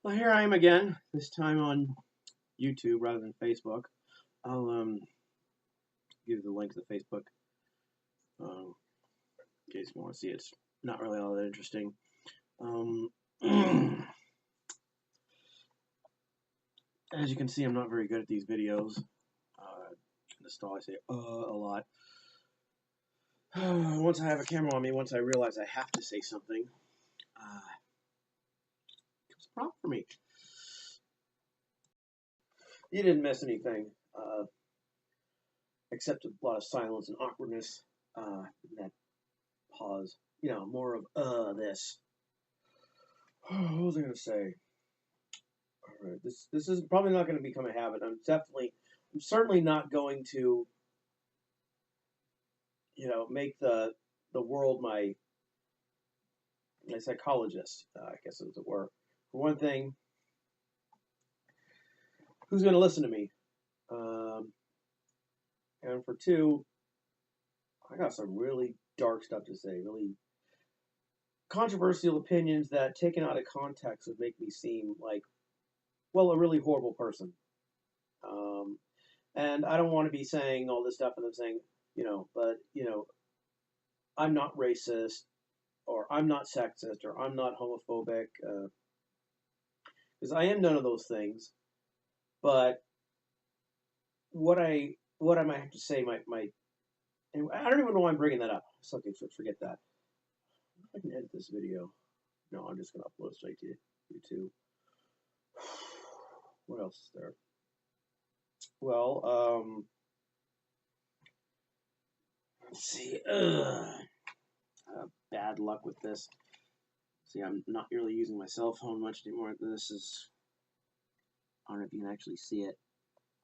Well, here I am again, this time on YouTube rather than Facebook. I'll give you the link to the Facebook in case you want to see it. It's not really all that interesting. As you can see, I'm not very good at these videos. In the stall, I say a lot. Once I have a camera on me, once I realize I have to say something, it was a problem for me. You didn't miss anything, except a lot of silence and awkwardness. That pause. You know, more of this. What was I going to say? All right, this is probably not going to become a habit. I'm certainly not going to, make the world my psychologist. I guess as it were. For one thing, who's going to listen to me? And for two, I got some really dark stuff to say. Really controversial opinions that, taken out of context, would make me seem like, well, a really horrible person. And I don't want to be saying all this stuff and then saying, I'm not racist, or I'm not sexist, or I'm not homophobic, because I am none of those things. But what I might have to say might and I don't even know why I'm bringing that up. So okay, forget that. I can edit this video. No, I'm just gonna upload it straight to YouTube. What else is there? Well, let's see. Bad luck with this. See, I'm not really using my cell phone much anymore. This is, I don't know if you can actually see it.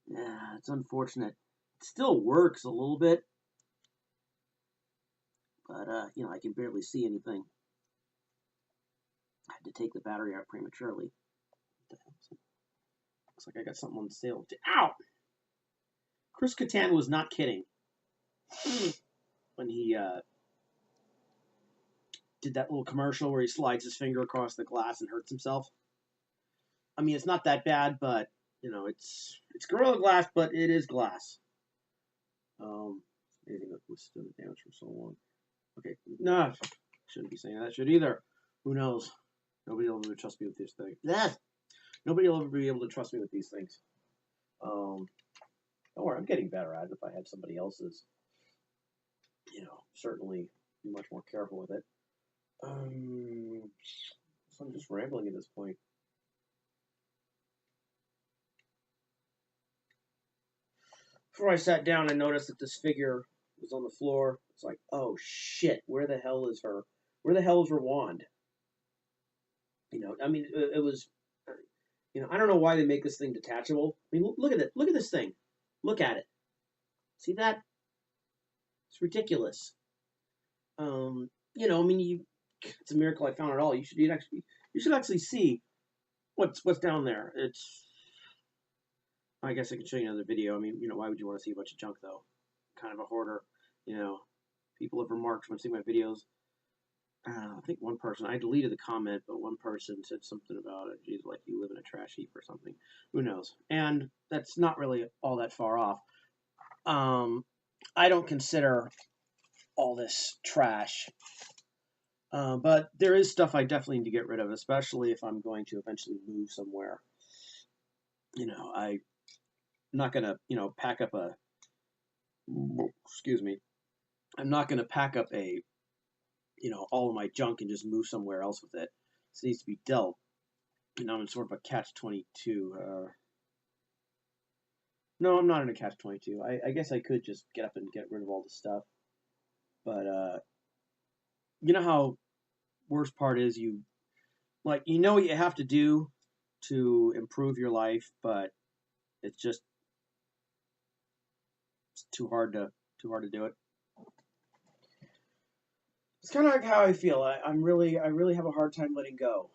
Yeah, it's unfortunate. It still works a little bit, but I can barely see anything. I had to take the battery out prematurely. What the hell is it? Looks like I got something on sale. Ow! Chris Kattan was not kidding when he did that little commercial where he slides his finger across the glass and hurts himself. I mean, it's not that bad, but it's Gorilla Glass, but it is glass. Anything that withstood the damage for so long. Okay, no, shouldn't be saying that shit either. Who knows? Nobody will ever trust me with this thing. Nobody will ever be able to trust me with these things. Don't worry, I'm getting better at it. If I had somebody else's, certainly be much more careful with it. So I'm just rambling at this point. Before I sat down, I noticed that this figure was on the floor. It's like, oh shit, where the hell is her? Where the hell is her wand? I mean, it was, I don't know why they make this thing detachable. I mean, look at it. Look at this thing. Look at it. See that? It's ridiculous. I mean, it's a miracle I found it all. You should actually see what's down there. I guess I can show you another video. I mean, why would you want to see a bunch of junk though? Kind of a hoarder. People have remarked when seeing my videos. I think one person, I deleted the comment, but one person said something about it. Geez, like you live in a trash heap or something. Who knows? And that's not really all that far off. I don't consider all this trash. But there is stuff I definitely need to get rid of, especially if I'm going to eventually move somewhere. I'm not going to, pack up a, excuse me, I'm not going to pack up all of my junk and just move somewhere else with it. This needs to be dealt. I'm in sort of a catch-22. No, I'm not in a catch-22. I guess I could just get up and get rid of all the stuff. But, you know how worst part is what you have to do to improve your life, but it's too hard to do it. It's kind of like how I feel. I really have a hard time letting go.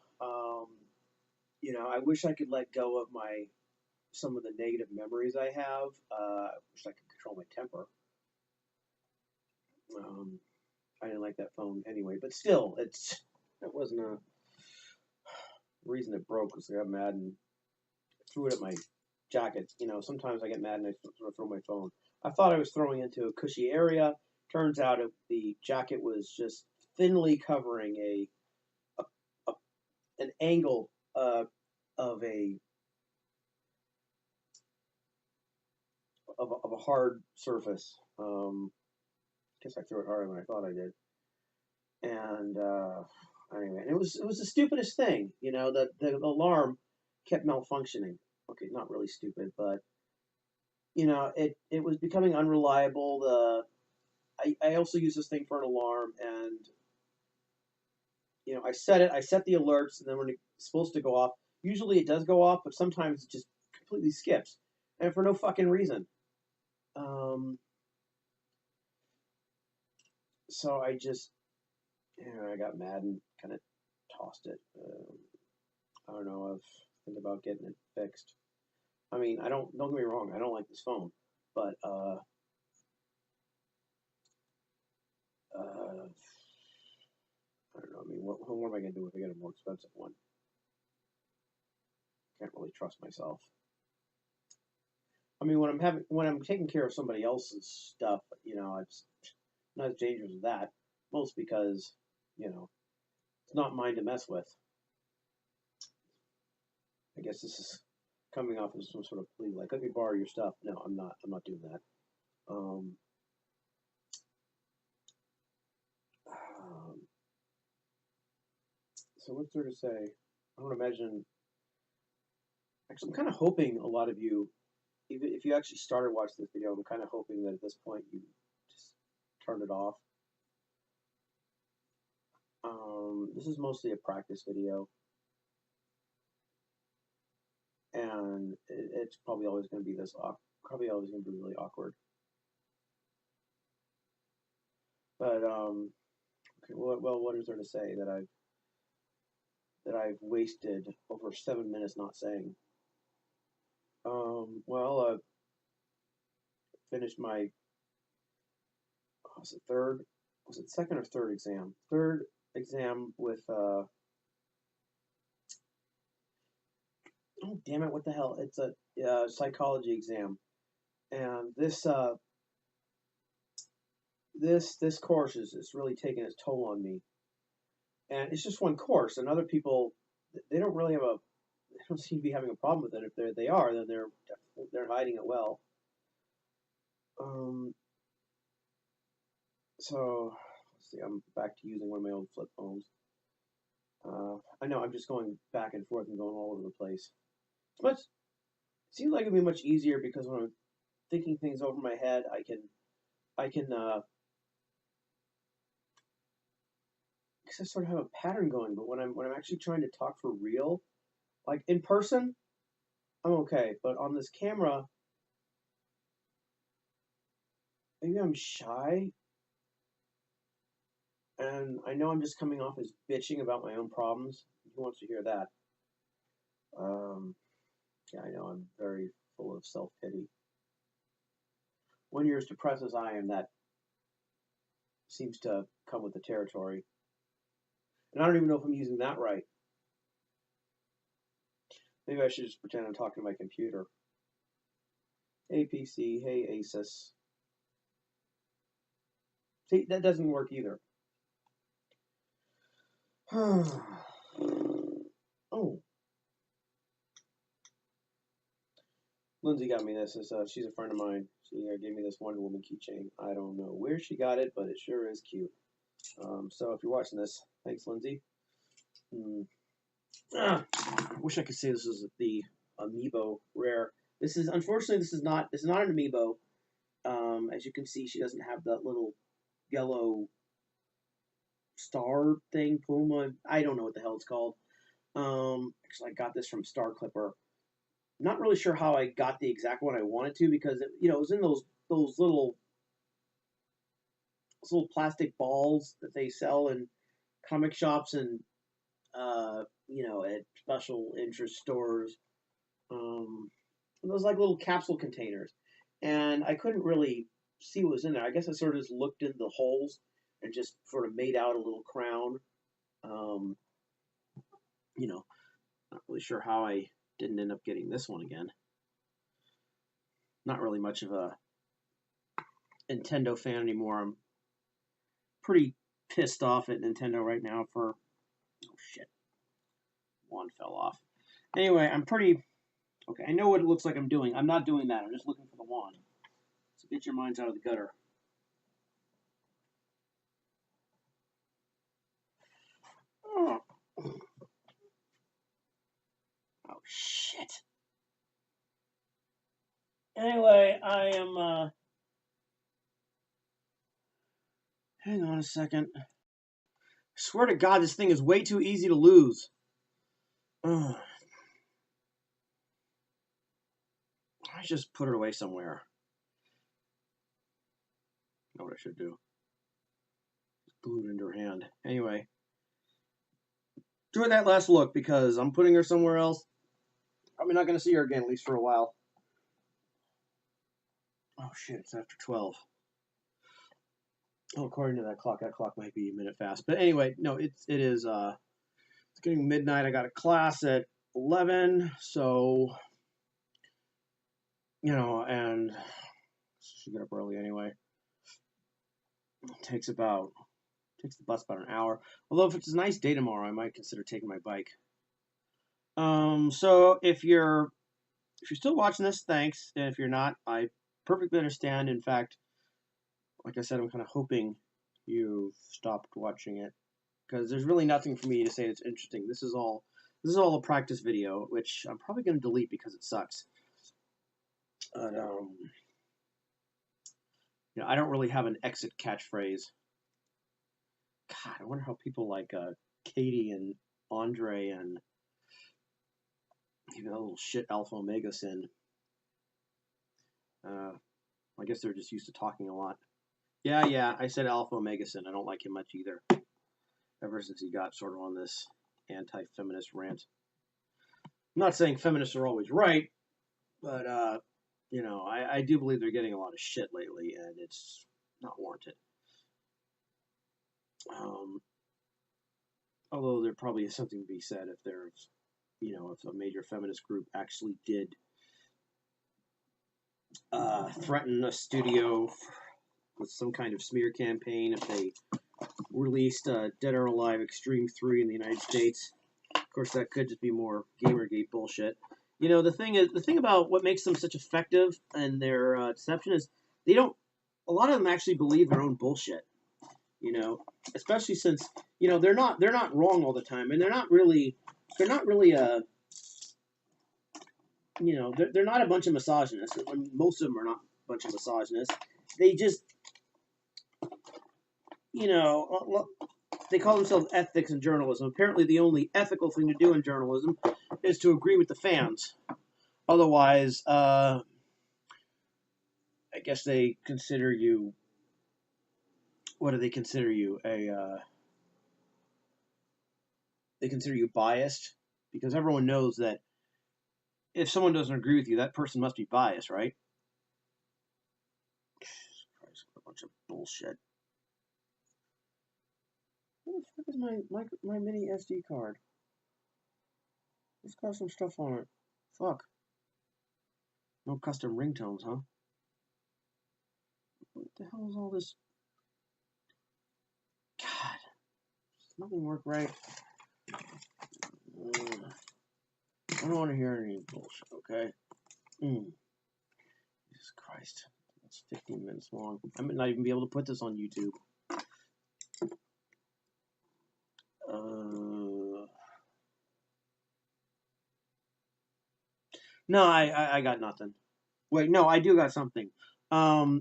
I wish I could let go of some of the negative memories I have. I wish I could control my temper. I didn't like that phone anyway, but still, it wasn't The reason it broke was I got mad and threw it at my jacket. You know, sometimes I get mad and I sort of throw my phone. I thought I was throwing into a cushy area. Turns out the jacket was just thinly covering a an angle of a of a hard surface. Guess I threw it harder than I thought I did. And anyway, and it was the stupidest thing. You know, that the alarm kept malfunctioning. Okay, not really stupid, but you know, it was becoming unreliable. I also use this thing for an alarm, and you know, I set the alerts, and then when it's supposed to go off, usually it does go off, but sometimes it just completely skips, and for no fucking reason. Um, so I just, you know, I got mad and kind of tossed it. I don't know. I've think about getting it fixed. I mean, don't get me wrong. I don't like this phone, but I don't know. I mean, what am I gonna do if I get a more expensive one? Can't really trust myself. I mean, when I'm taking care of somebody else's stuff, you know, it's not as dangerous as that. Most because, you know, it's not mine to mess with. I guess this is coming off as some sort of plea, like, let me borrow your stuff. No, I'm not. I'm not doing that. Um, um, so what's there to say? I don't imagine. Actually, I'm kind of hoping a lot of you, even if you actually started watching this video, I'm kind of hoping that at this point you just turned it off. This is mostly a practice video, and it's probably always going to be probably always going to be really awkward. But okay, well, what is there to say that I've wasted over 7 minutes not saying? Well, finished my was it second or third exam? Third exam with oh damn it, what the hell? It's a psychology exam, and this course is really taking its toll on me. And it's just one course, and other people they don't really have they don't seem to be having a problem with it. If they are, then they're hiding it well. So let's see, I'm back to using one of my old flip phones. I know I'm just going back and forth and going all over the place. It seems like it'd be much easier because when I'm thinking things over my head, I can because I sort of have a pattern going. But when I'm actually trying to talk for real, like in person, I'm okay. But on this camera, maybe I'm shy, and I know I'm just coming off as bitching about my own problems. Who wants to hear that? Yeah, I know I'm very full of self-pity. When you're as depressed as I am, that seems to come with the territory. And I don't even know if I'm using that right. Maybe I should just pretend I'm talking to my computer. Hey PC, hey Asus. See, that doesn't work either. Oh. Lindsay got me this. She's a friend of mine. She gave me this Wonder Woman keychain. I don't know where she got it, but it sure is cute. So if you're watching this, thanks, Lindsay. Wish I could say this is the amiibo rare. Unfortunately this is not an amiibo. As you can see, she doesn't have that little yellow star thing, Puma. I don't know what the hell it's called. Actually, I got this from Star Clipper. Not really sure how I got the exact one I wanted to because it was in those little plastic balls that they sell in comic shops and at special interest stores. Those like little capsule containers, and I couldn't really see what was in there. I guess I sort of just looked in the holes and just sort of made out a little crown. You know, really sure how I didn't end up getting this one again. Not really much of a Nintendo fan anymore. I'm pretty pissed off at Nintendo right now for... Oh, shit. Wand fell off. Anyway, I'm pretty... Okay, I know what it looks like I'm doing. I'm not doing that. I'm just looking for the wand. So get your minds out of the gutter. Oh, oh shit. Anyway, I am... Hang on a second. I swear to God, this thing is way too easy to lose. Ugh. I just put it away somewhere. I know what I should do. Glue it into her hand. Anyway. Doing that last look because I'm putting her somewhere else. Probably not going to see her again, at least for a while. Oh shit, it's after 12. Oh, according to that clock might be a minute fast. But anyway, no, it is it's getting midnight. I got a class at 11, so you know, and I should get up early anyway. It takes the bus about an hour. Although if it's a nice day tomorrow, I might consider taking my bike. So if you're still watching this, thanks. And if you're not, I perfectly understand. In fact, like I said, I'm kind of hoping you've stopped watching it because there's really nothing for me to say that's interesting. This is all a practice video, which I'm probably going to delete because it sucks. But, you know, I don't really have an exit catchphrase. God, I wonder how people like Katie and Andre and even a little shit Alpha Omega Sin. I guess they're just used to talking a lot. Yeah, I said Alpha Omega Sin. I don't like him much either. Ever since he got sort of on this anti-feminist rant. I'm not saying feminists are always right, but, you know, I do believe they're getting a lot of shit lately, and it's not warranted. Although there probably is something to be said if there's, you know, if a major feminist group actually did threaten a studio with some kind of smear campaign, if they released Dead or Alive Extreme 3 in the United States. Of course, that could just be more Gamergate bullshit. You know, the thing about what makes them such effective and their deception is a lot of them actually believe their own bullshit. You know, especially since, you know, they're not wrong all the time, and they're not really you know, they're not a bunch of misogynists. Most of them are not a bunch of misogynists. They just, you know, they call themselves ethics in journalism. Apparently, the only ethical thing to do in journalism is to agree with the fans. Otherwise, I guess they consider you. What do they consider you? They consider you biased, because everyone knows that if someone doesn't agree with you, that person must be biased, right? Jesus Christ, what a bunch of bullshit. Where the fuck is my mini SD card? It's got some stuff on it. Fuck. No custom ringtones, huh? What the hell is all this? God. Does nothing work right? I don't want to hear any bullshit, okay? Jesus Christ. That's 15 minutes long. I might not even be able to put this on YouTube. No, I got nothing. Wait, no, I do got something. Yeah,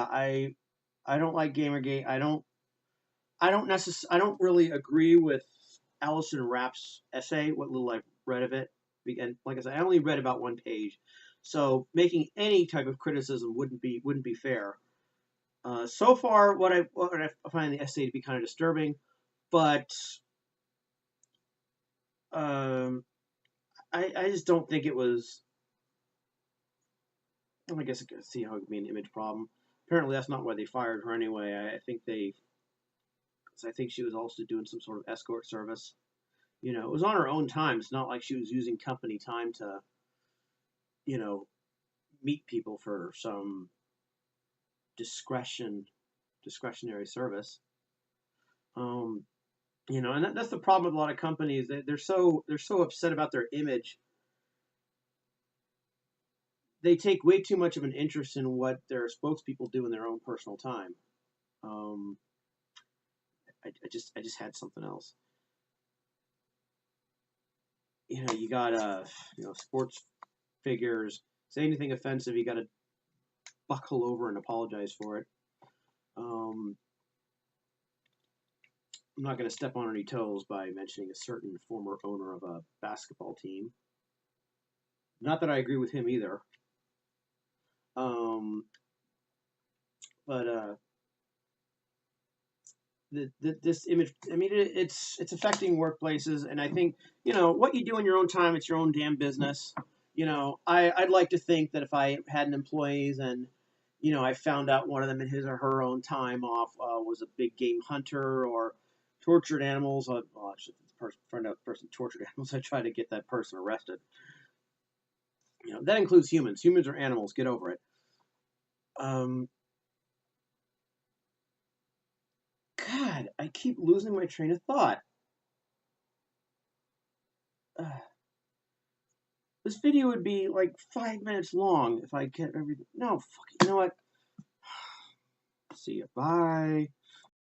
I don't like Gamergate. I don't really agree with Alison Rapp's essay, what little I've read of it. And like I said, I only read about one page. So making any type of criticism wouldn't be fair. So far, what I find the essay to be kind of disturbing, but I just don't think it was. Well, I guess I can see how it could be an image problem. Apparently, that's not why they fired her anyway. I think they because I think she was also doing some sort of escort service. It was on her own time. It's not like she was using company time to, you know, meet people for some discretionary service. Um, and that's the problem with a lot of companies. They're so upset about their image. They take way too much of an interest in what their spokespeople do in their own personal time. Um, I just had something else. You got sports figures. Say anything offensive, you got to buckle over and apologize for it. Um, I'm not going to step on any toes by mentioning a certain former owner of a basketball team. Not that I agree with him either. Um, but this image, I mean, it's affecting workplaces, and I think what you do in your own time, it's your own damn business. I'd like to think that if I had an employees and I found out one of them in his or her own time off was a big game hunter or tortured animals. Well, actually, if the person tortured animals, I try to get that person arrested. That includes humans. Humans are animals. Get over it. Um, God, I keep losing my train of thought. Uh, this video would be like 5 minutes long if I kept everything. No, fuck. You know what? See you. Bye.